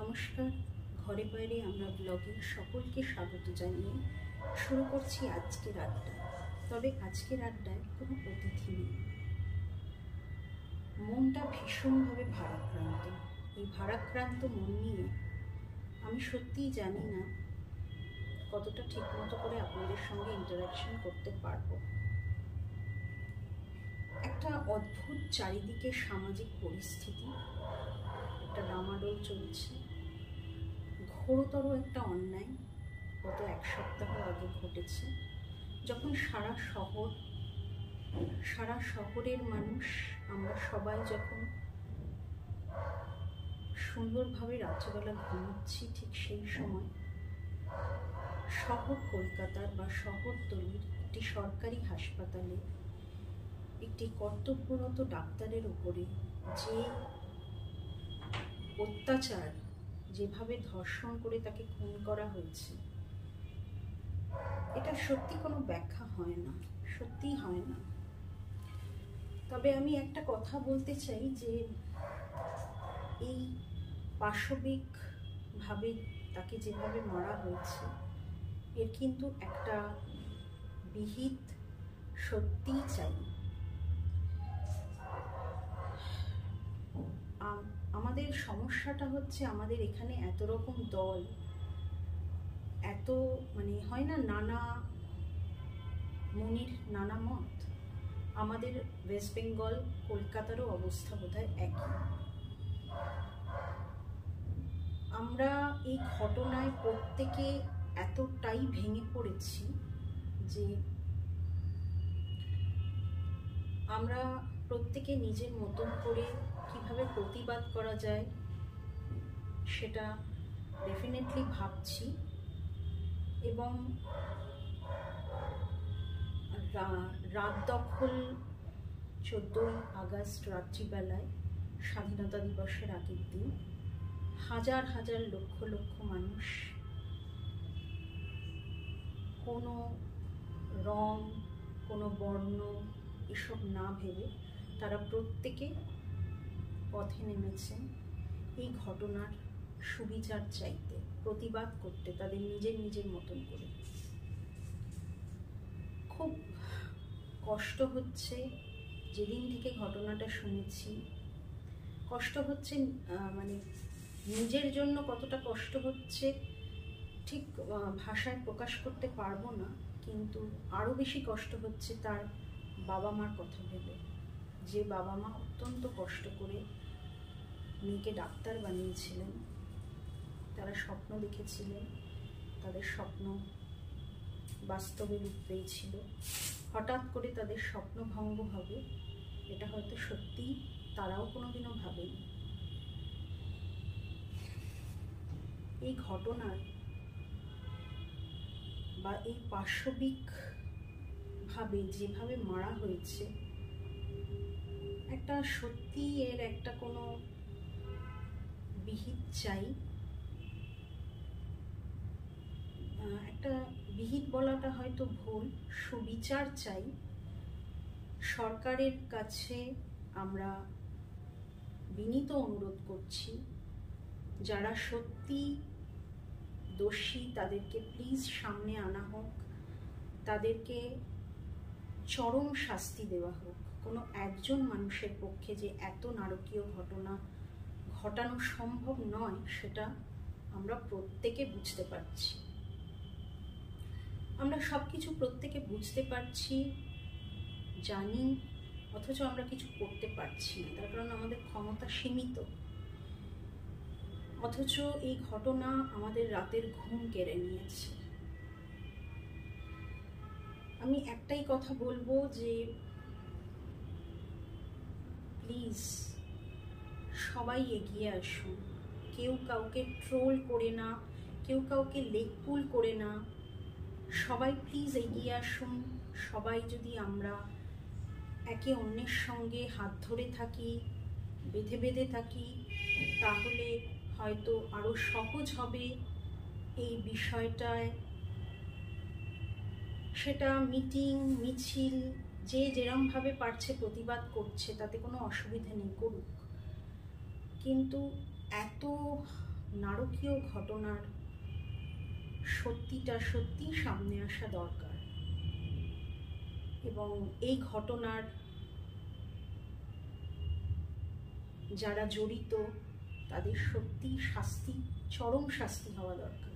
নমস্কার, ঘরে বাইরে আমরা ব্লগে সকলকে স্বাগত জানিয়ে শুরু করছি আজকের আড্ডা। তবে আজকের আড্ডায় কোনো অতিথি নেই। মনটা ভীষণভাবে ভারাক্রান্ত। এই ভারাক্রান্ত মন নিয়ে আমি সত্যিই জানি না কতটা ঠিকমতো করে আপনাদের সঙ্গে ইন্টারাকশন করতে পারবো। একটা অদ্ভুত চারিদিকে সামাজিক পরিস্থিতি, একটা ডামাডোল চলছে। ঘোরতর একটা অন্যায় গত এক সপ্তাহ আগে ঘটেছে, যখন সারা শহরের মানুষ, আমরা সবাই যখন সুন্দরভাবে রাত্রিবেলা ঘুমাচ্ছি, ঠিক সেই সময় শহর কলকাতার বা শহরতলির একটি সরকারি হাসপাতালে একটি কর্তব্যরত ডাক্তারের উপরে যে অত্যাচার, যেভাবে ধর্ষণ করে তাকে খুন করা হয়েছে, এটা সত্যি কোনো ব্যাখ্যা হয় না, সত্যিই হয় না। তবে আমি একটা কথা বলতে চাই যে এই পাশবিকভাবে তাকে যেভাবে মারা হয়েছে, এর কিন্তু একটা বিহিত সত্যিই চাই। আমাদের সমস্যাটা হচ্ছে, আমাদের এখানে এত রকম দল, এত হয় না, নানা মুনির নানা মত। আমাদের ওয়েস্ট বেঙ্গল, কলকাতারও অবস্থা বোধহয় একই। আমরা এই ঘটনায় প্রত্যেকে এতটাই ভেঙে পড়েছি যে আমরা প্রত্যেকে নিজের মতন করে কিভাবে প্রতিবাদ করা যায় সেটা ডেফিনেটলি ভাবছি। এবং রাত দখল 14ই আগস্ট রাত্রিবেলায়, স্বাধীনতা দিবসের আগের দিন, হাজার হাজার লক্ষ লক্ষ মানুষ কোনো রং, কোনো বর্ণ এসব না ভেবে তারা প্রত্যেকে পথে নেমেছেন এই ঘটনার সুবিচার চাইতে, প্রতিবাদ করতে, তাদের নিজের নিজের মতন করে। খুব কষ্ট হচ্ছে যেদিন থেকে ঘটনাটা শুনেছি। কষ্ট হচ্ছে, নিজের জন্য কতটা কষ্ট হচ্ছে ঠিক ভাষায় প্রকাশ করতে পারবো না, কিন্তু আরও বেশি কষ্ট হচ্ছে তার বাবা মার কথা ভেবে। যে বাবা মা অত্যন্ত কষ্ট করে মেয়েকে ডাক্তার বানিয়েছিলেন, তারা স্বপ্ন দেখেছিলেন, তাদের স্বপ্ন বাস্তবে রূপ পেয়েছিল। হঠাৎ করে তাদের স্বপ্ন ভঙ্গ হবে, এটা হয়তো সত্যিই তারাও কোনোদিনও ভাবেনি। এই ঘটনার বা এই পাশবিকভাবে যেভাবে মারা হয়েছে, একটা সত্যি এর একটা কোনো বিহিত চাই। একটা বিহিত বলাটা হয়তো ভুল, সুবিচার চাই। সরকারের কাছে আমরা বিনীত অনুরোধ করছি, যারা সত্যি দোষী তাদেরকে প্লিজ সামনে আনা হোক, তাদেরকে চরম শাস্তি দেওয়া হোক। কোনো একজন মানুষের পক্ষে যে এত নারকীয় ঘটনা ঘটানো সম্ভব নয়, সেটা আমরা প্রত্যেকে বুঝতে পারছি। আমরা সব কিছু প্রত্যেকে বুঝতে পারছি, জানি, অথচ আমরা কিছু করতে পারছি না, তার কারণ আমাদের ক্ষমতা সীমিত। অথচ এই ঘটনা আমাদের রাতের ঘুম কেড়ে নিয়েছে। আমি একটাই কথা বলবো যে প্লিজ সবাই এগিয়ে আসুন। কেউ কাউকে ট্রোল করে না, কেউ কাউকে লেকপুল করে না, সবাই প্লিজ এগিয়ে আসুন। সবাই যদি আমরা একে অন্যের সঙ্গে হাত ধরে থাকি, বেঁধে বেঁধে থাকি, তাহলে হয়তো আরো সহজ হবে এই বিষয়টায়। সেটা মিটিং, মিছিল, যে যেরমভাবে পারছে প্রতিবাদ করছে, তাতে কোনো অসুবিধা নেই, করুক। কিন্তু এত নারকীয় ঘটনার সত্যিটা সত্যি সামনে আসা দরকার, এবং এই ঘটনার যারা জড়িত তাদের সত্যি শাস্তি, চরম শাস্তি হওয়া দরকার।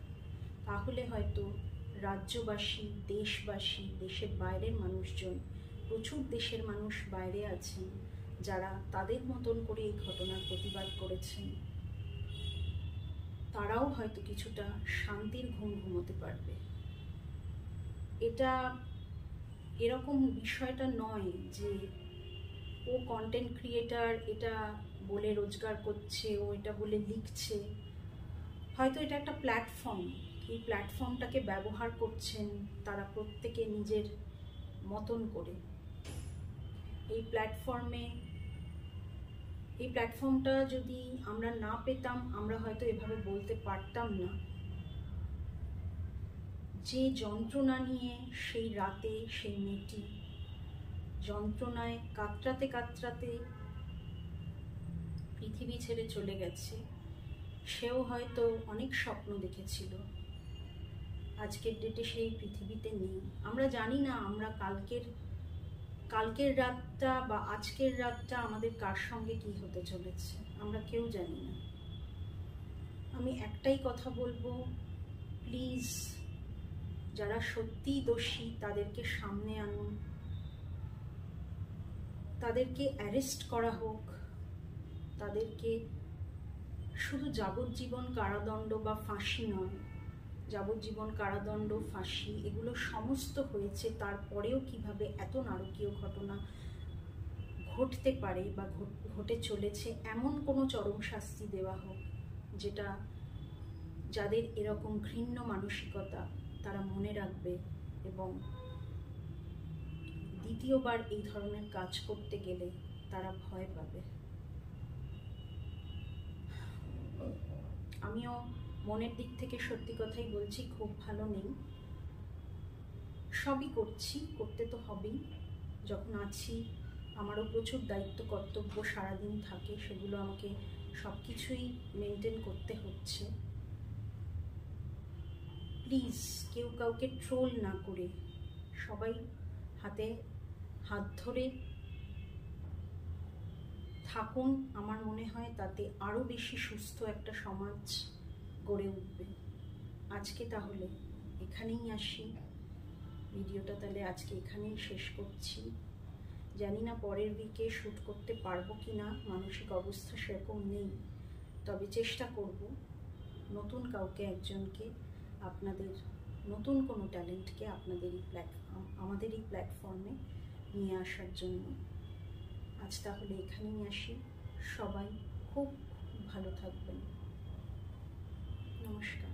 তাহলে হয়তো রাজ্যবাসী, দেশবাসী, দেশের বাইরের মানুষজন, প্রচুর দেশের মানুষ বাইরে আছেন যারা তাদের মতন করে এই ঘটনার প্রতিবাদ করেছেন, তারাও হয়তো কিছুটা শান্তির ঘুম ঘুমোতে পারবে। এটা এরকম বিষয়টা নয় যে ও কন্টেন্ট ক্রিয়েটার, এটা বলে রোজগার করছে, ও এটা বলে লিখছে। হয়তো এটা একটা প্ল্যাটফর্ম, এই প্ল্যাটফর্মটাকে ব্যবহার করছেন তারা প্রত্যেকে নিজের মতন করে। এই প্ল্যাটফর্মটা যদি আমরা না পেতাম, আমরা হয়তো এভাবে বলতে পারতাম না যে যন্ত্রণা নিয়ে সেই রাতে সেই মেয়েটি যন্ত্রণায় কাতরাতে কাতরাতে পৃথিবী ছেড়ে চলে গেছে। সেও হয়তো অনেক স্বপ্ন দেখেছিল, আজকের ডেটে সেই পৃথিবীতে নেই। আমরা জানি না আমরা কালকের রাতটা বা আজকের রাতটা আমাদের কার সঙ্গে কি হতে চলেছে, আমরা কেউ জানি না। আমি একটাই কথা বলবো, প্লিজ যারা সত্যিই দোষী তাদেরকে সামনে আনুন, তাদেরকে অ্যারেস্ট করা হোক, তাদেরকে শুধু যাবজ্জীবন কারাদণ্ড বা ফাঁসি নয়, যাবজ্জীবন কারাদণ্ড, ফাঁসি এগুলো সমস্ত হয়েছে, তারপরেও কিভাবে এত নারকীয় ঘটনা ঘটতে পারে বা ঘটে চলেছে, এমন কোনো চরম শাস্তি দেওয়া হোক যেটা যাদের এরকম ঘৃণ্য মানসিকতা তারা মনে রাখবে এবং দ্বিতীয়বার এই ধরনের কাজ করতে গেলে তারা ভয় পাবে। আমিও মনের দিক থেকে সত্যি কথাই বলছি, খুব ভালো নেই, সবই করছি, করতে তো হবেই। যখন আছি আমারও প্রচুর দায়িত্ব কর্তব্য সারাদিন থাকে, সেগুলো আমাকে সব কিছুই মেনটেন করতে হচ্ছে। প্লিজ কেউ কাউকে ট্রোল না করে সবাই হাতে হাত ধরে থাকুন। আমার মনে হয় তাতে আরও বেশি সুস্থ একটা সমাজ গড়ে উঠবে। আজকে তাহলে এখানেই আসি, ভিডিওটা তাহলে আজকে এখানেই শেষ করছি। জানি না পরের উইকে শ্যুট করতে পারবো কি না, মানসিক অবস্থা সেরকম নেই, তবে চেষ্টা করব নতুন কাউকে, একজনকে, আপনাদের নতুন কোনো ট্যালেন্টকে আমাদের এই প্ল্যাটফর্মে নিয়ে আসার জন্য। আজ তাহলে এখানেই আসি, সবাই খুব ভালো থাকবেন। নমস্কার।